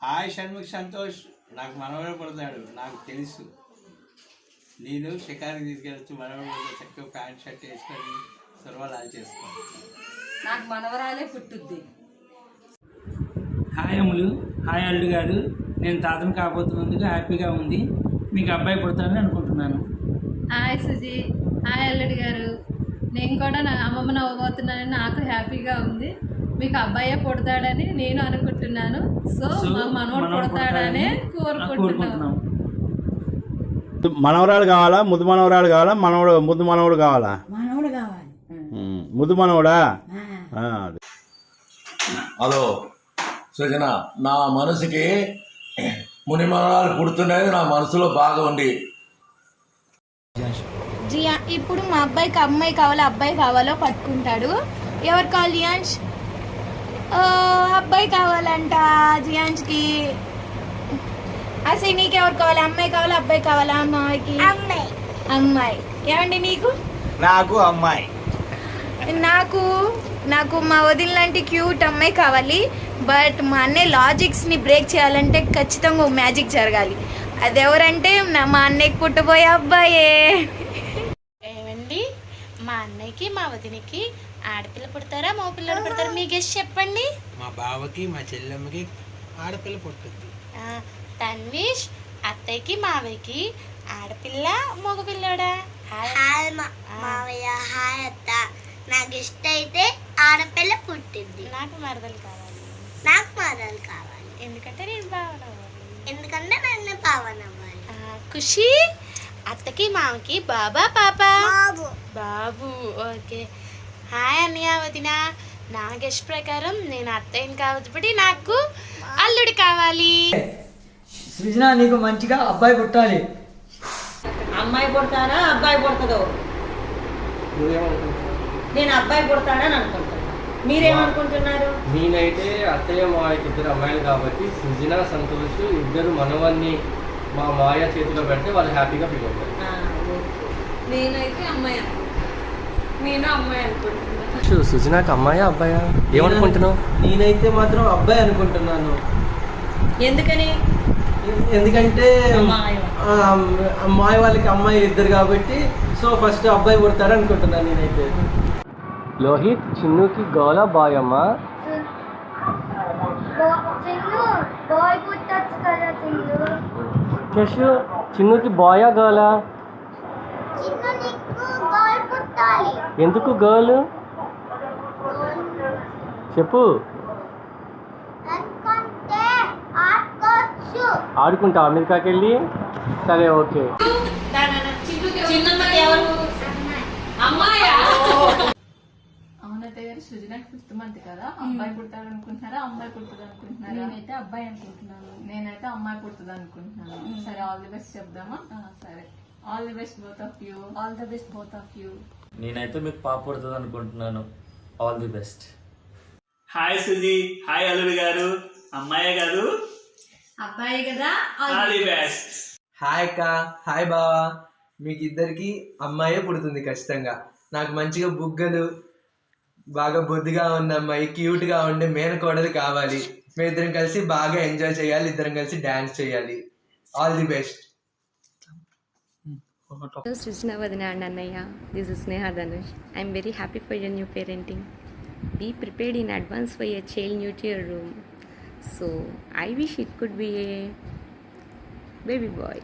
Hi Shanmukh Santosh, నాకు మనవడు పడతాడు, నాకు తెలుసు. నేను షికారికి తీసుకెళ్ళచ్చు, మనవడు చక్కగా ప్యాంట్ షర్ట్ వేసుకొని సర్వాలు చేసుకోండి. నాకు మనవరాలే పుట్టుద్ది. హాయ్ అమ్ములు, హాయ్ అల్లుడు గారు. నేను తాతను కాబోతున్నందుకు హ్యాపీగా ఉంది. మీకు అబ్బాయి పుడతానని అనుకుంటున్నాను. హాయ్ సుజీ, హాయ్ అల్లుడు గారు. నేను కూడా నా అమ్మమ్మని అవ్వబోతున్నానని నాకు హ్యాపీగా ఉంది. మీకు అబ్బాయే పుడతాడని నేను అనుకుంటున్నాను. సో మా మనవడు పుడతాడని కోరుకుంటున్నాం. మనవరాలు కావాలా, ముద్దు మనవరాలు కావాలా, ముద్దు మనవడు కావాలా? మనవడు కావాలి. ముద్దు మనవడా? హలో సృజన, నా మనసుకి మునిమనవాళ్ళు పుడుతున్నది నా మనసులో బాగా ఉంది. జియా ఇప్పుడు మా అబ్బాయికి అమ్మాయి కావాలో అబ్బాయి కావాలో పట్టుకుంటాడు. ఎవరు కావాలి జియాన్ష్? అబ్బాయి కావాలంట జియాన్ష్కి. అసలు నీకు ఎవరు కావాలి? అమ్మాయి కావాలా అబ్బాయి కావాలా? అమ్మాయికి అమ్మాయి. ఏమండి నీకు? నాకు అమ్మాయి. నాకు మా వదిన లాంటి క్యూట్ అమ్మాయి కావాలి. బట్ మా అన్నయ్య లాజిక్స్ని బ్రేక్ చేయాలంటే ఖచ్చితంగా ఒక మ్యాజిక్ జరగాలి. అది ఎవరంటే మా అన్నయ్యకి పుట్టబోయే అబ్బాయే. ఏమండి, మా అన్నయ్యకి మా వదినకి ఆడపిల్ల పుడతారా మగ పిల్లలు పుడతారా? మీ గెస్ట్ చెప్పండి. మా బావకి మా చెల్లెమ్మకి ఆడపిల్ల పుట్టుద్ది. తన్విష్, అత్తయ్యకి మావయ్యకి ఆడపిల్ల మగ పిల్లడా? హాయ్ మావయ్య. హాయ్ అత్త. నాకు ఇష్టం అయితే ఆడపిల్ల పుట్టింది. నాకు మరదలు కావాలి. నాకు మరదలు కావాలి. ఎందుకంటే నేను బావనవ్వాలి. ఎందుకంటే నన్ను బావనవ్వాలి. ఖుషి, అత్తకి మామకి బాబా పాపా? బాబు. ఓకే. హాయ్ అన్నయ్య వదిన. నా గెస్ట్ ప్రకారం నేను అత్తయ్యని కాబట్టి నాకు అల్లుడు కావాలి. సృజన, నీకు మంచిగా అబ్బాయి పుట్టాలి. అమ్మాయి పుడతారా అబ్బాయి పుడతాదో? నేను అబ్బాయి పుడతాడని అనుకుంటున్నాను. మీరేమనుకుంటున్నారు? నేనైతే అత్తయ్య మావయ్యకి ఇద్దరు అమ్మాయిలు కాబట్టి సృజన సంతోష్ ఇద్దరు మనవన్ని మా మాయ చేతిలో పెడితే వాళ్ళు హ్యాపీగా ఫీల్ అవుతారు. నేనైతే అమ్మాయి. నేను అమ్మాయి అనుకుంటున్నాను. సృజనకి అమ్మాయా అబ్బాయా ఏమనుకుంటున్నావు? నేనైతే మాత్రం అబ్బాయి అనుకుంటున్నాను. ఎందుకని? ఎందుకంటే అమ్మాయి వాళ్ళకి అమ్మాయిలు ఇద్దరు కాబట్టి సో ఫస్ట్ అబ్బాయి పుడతాడు అనుకుంటున్నాను నేనైతే. లోహిత్, చిన్నుకి గోలా బాయ్ అమ్మా? కేశు, చిన్నుకి బాయా గర్లా? ఎందుకు గర్ల్ చెప్పు. ఆడుకుంటా అమెరికాకి వెళ్ళి? సరే, ఓకే. అవునత్తయ్య గారు, సృజనకి ఫిఫ్త్ మంత్ కదా. అబ్బాయి పుడతాడు అనుకుంటున్నారా అమ్మాయి పుడుతుంది అనుకుంటున్నారా? నేనైతే అబ్బాయి అనుకుంటున్నాను. నేనైతే అమ్మాయి పుడుతుంది అనుకుంటున్నాను. సరే, ఆల్ ది బెస్ట్ చెప్దామా? సరే, all the best both of you. All the best both of you. నేనైతే మీకు పాప పుడుతుంది అనుకుంటున్నాను. All the best. Hi Suji, hi అల్లుడు గారు. అమ్మాయే కాదు అబ్బాయి కదా. All the best. హాయ్ అక్క, హాయ్ బావా. మీకు ఇద్దరికి అమ్మాయే పుడుతుంది ఖచ్చితంగా. నాకు మంచిగా బుగ్గలు, బాగా బొద్దుగా ఉన్న అమ్మాయి, క్యూట్గా ఉండే మేనకోడలు కావాలి. మేము ఇద్దరం కలిసి బాగా ఎంజాయ్ చేయాలి, ఇద్దరం కలిసి డాన్స్ చేయాలి. All the best. సృజన వదిన అండ్ అన్నయ్య, this is Sneha Dhanush. I'm very happy for your new parenting. Be prepared in advance for your child new to your room. So I wish it could be a baby boy.